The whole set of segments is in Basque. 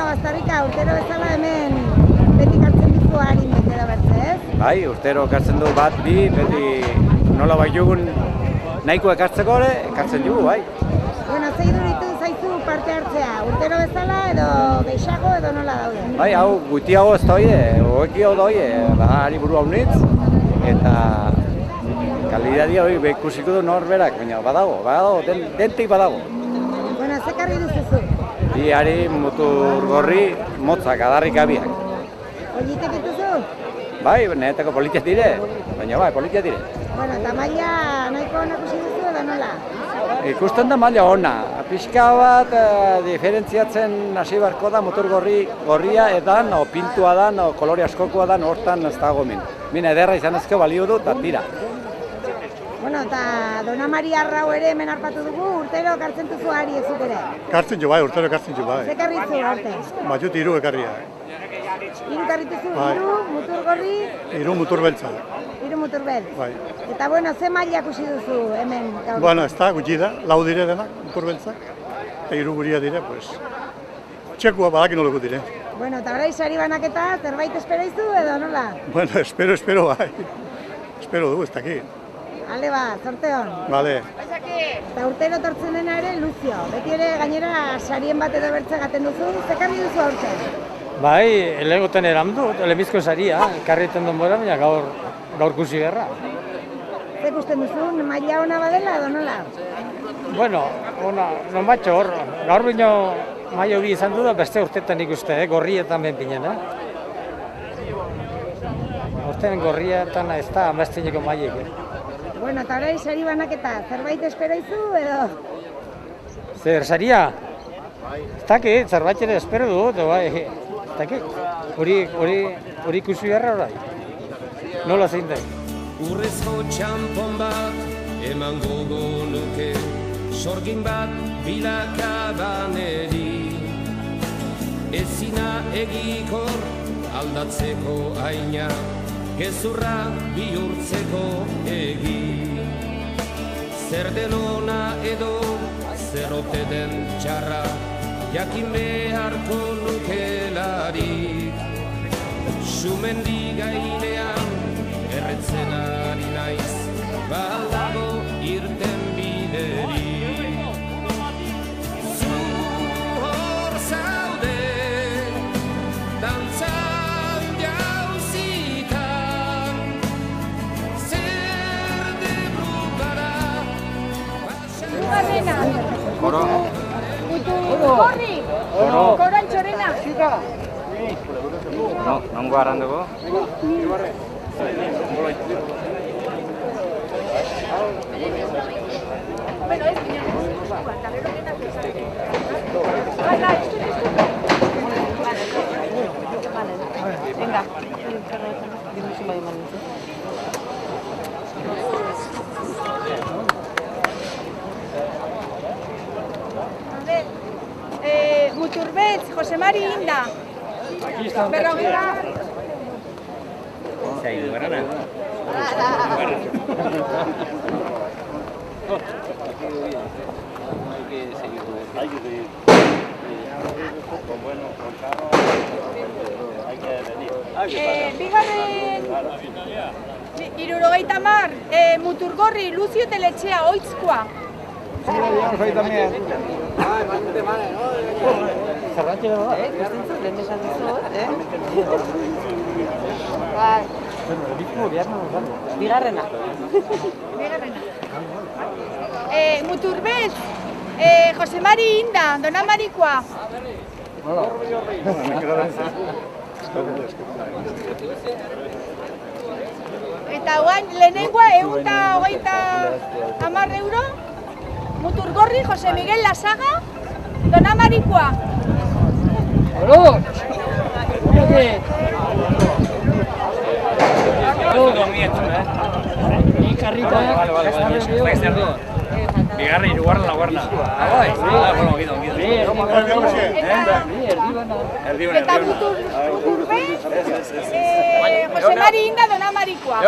Bastarrika, urtero bezala hemen beti kartzen dizu harin bete da bertze, ez? Bai, urtero kartzen du bat, bi, beti nola bai jugun nahiko ekartzeko ere, ekartzen dugu, bai. Bueno, zei duritu zaizu parte hartzea, urtero bezala edo gehiago edo nola daude? Bai, hau gutiago ez da oie, hoekio da oie, hari buru hau nitz, eta kalidadia hori bekusiko du norberak, baina badago, dentik badago. Bueno, ze karri duzuzu? Hari motor gorri motzak, adarrik abiak. Olitek dituzu? Bai, nehetako politiak dire, baina bai, politiak dire. Bueno, eta maila nahiko onak ikusi duzu edo nola? Ikusten da maila ona. Pixka bat diferentziatzen hasi beharko da motor gorria edan, o pintua dan, o kolore askokoa dan, hortan ez dago min. Min ederra izan ezkeo balio du, eta tira. Bueno, eta Dona Maria Arrau ere hemen harpatu dugu, urtero kartzen duzu hari ezut ere? Kartzen jo bai, urtero kartzen jo bai. Ze karritzu arte? Batut hiru ekarria. Hiru karrituzu, hiru, mutur gorri? Hiru mutur beltza. Hiru mutur beltz. Bai. Eta bueno, ze maila ikusi duzu hemen gaur? Bueno, ez da, gutxi da, lau dire denak, mutur beltzak. Eta hiru guria dire, pues, txekua badakin oleko dire. Bueno, eta orai sari banaketa, zerbait esperaizu edo nola? Bueno, espero bai. Espero dugu, ez dakit. Ale ba, zorte hon. Vale. Eta urtero tortzen dena ere Lucio. Beti ere gainera sarien bat edo bertze gaten duzu, ze karri duzu aurten? Bai, elegoten eramdu, elebizko saria, karriten duen bora, baina gaur kusi berra. Ze ikusten duzu, maila ona badela edo nola? Bueno, non batxo hor, gaur bino maio bi izan du da beste urtetan ikuste, gorrietan benpinen, Urtean gorrietan ez da amaztineko maiek, Bueno, eta orai sari banaketa, zerbait esperaizu edo? Zer, saria? Ez dakit, zerbait ere espero dut, bai, ez dakit. Hori ikusi beharra orai. Nola zein den? Urrezko txampon bat eman gogo nuke, sorgin bat bilakabaneri. Ezina egikor aldatzeko aina, gezurra bihurtzeko egi. Zer den ona edo, zer ote den txarra, jakin beharko nukelarik. Sumendi gainean, erretzen ari naiz, badago irten biderik. Zu hor zaude, dantzan Koro. Gorri! Koran txorena! Nongo arranduko? Venga. Muturbetz, Jose Mari Inda. Berrogeta. Zaidu, garana? Hay que seguir. Bueno, con carro hay que venir. Bigarren 70, Muturgorri, Luzio Teletxea, Oitzkoa. Zerbait da? Lehen esan dizut, Bigarrena. Muturbez, Jose Mari Inda, Dona Marikoa. Eta guain, lehenengoa, 150 euro, Muturgorri, Jose Miguel Lasaga, Dona Marikoa. Bigarren, hirugarren, laugarren. Eta Muturbez, Jose Mari Inda, Dona Marikoa.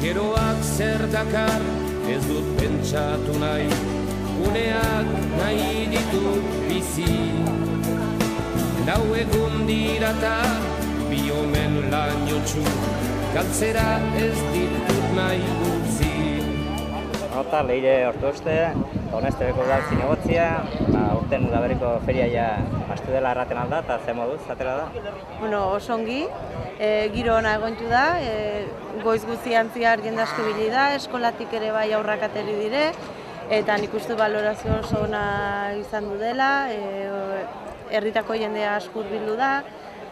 Geroak zer dakar ez dut pentsatu nahi, uneak nahi ditut bizi. Lau egun dirata bi omen lainotxu, galtzera ez ditut nahi utzi. Nota, leire ortu uste, honestebeko udal zinegotzia, urten udaberriko feria ja bastu dela erraten alda, eta ze moduz, atera da? Bueno, oso ongi, giro ona egontu da, goiz guztian zehar jende asko ibili da, eskolatik ere bai aurrak ateri dire, eta nik uste balorazio oso ona izan du dela, herritako jendea asko hurbildu da,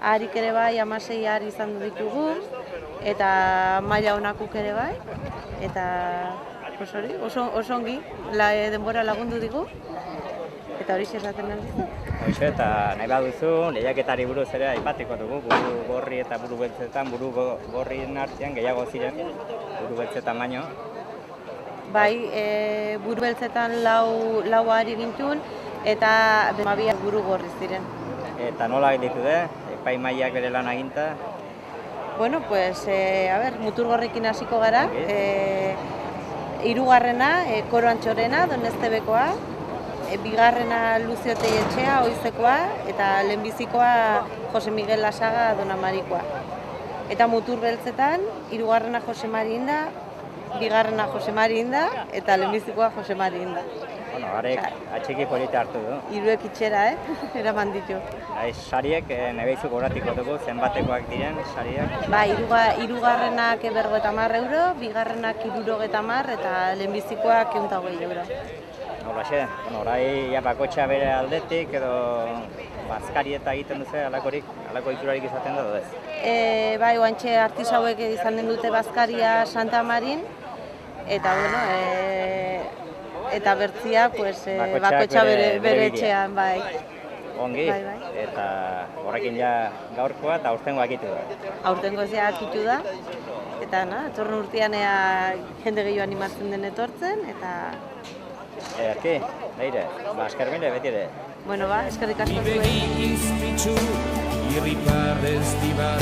harik ere bai 16 hari izan du ditugu, eta maila onakuk ere bai, eta oso ongi, denbora lagundu digu, eta hori esaten nahi. Hoxe, eta nahi baduzu, lehiaketari buruz ere aipatiko dugu, buru gorri eta buru beltzetan, buru gorrien artean gehiago ziren, buru beltzetan baino. Bai, buru beltzetan lau ari gintun, eta bemabiak buru gorri ziren. Eta nola ditu de, epaimaiak bere lan aginta? Bueno, pues, Muturgorrekin hasiko gara, hirugarrena, Koro Antxorena, Doneztebekoa, bigarrena Luzio Teletxea, Oizekoa, eta lehenbizikoa Jose Miguel Lasaga, Dona Marikoa. Eta Mutur beltzetan, hirugarrena Jose Mari Inda, bigarrena Jose Mari Inda, eta lehenbizikoa Jose Mari Inda. Bueno, harek atxiki polita hartu du. Hiruek itxera, eraman ditu. Sariek, nebeizu goratiko dugu, zenbatekoak diren sariak? Ba, hirugarrenak 50 euro, bigarrenak 70 eta lehenbizikoak 120 euro. Horraxe, orai bakotxa bere aldetik edo bazkarieta egiten duze halako iturarik izaten da ez? Bai, oantxe artisauek izan den dute bazkaria Santa Marin, eta bueno, eta bertzia bakotxa bere etxean, bai. Ongi, eta horrekin ja gaurkoa eta aurtengo akitu da. Aurtengo ez akitu da, eta etorren urtean jende gehiago animatzen den etortzen, eta... Erki, leire, esker mile beti ere. Bueno, eskerrik asko zuen. Ibegi izpitzu, irripar ez dibar,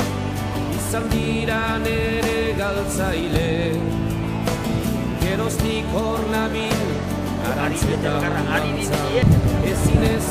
izan dira nere galtzaile. Geroztik hor nabil, arantzetan galtza, ezinez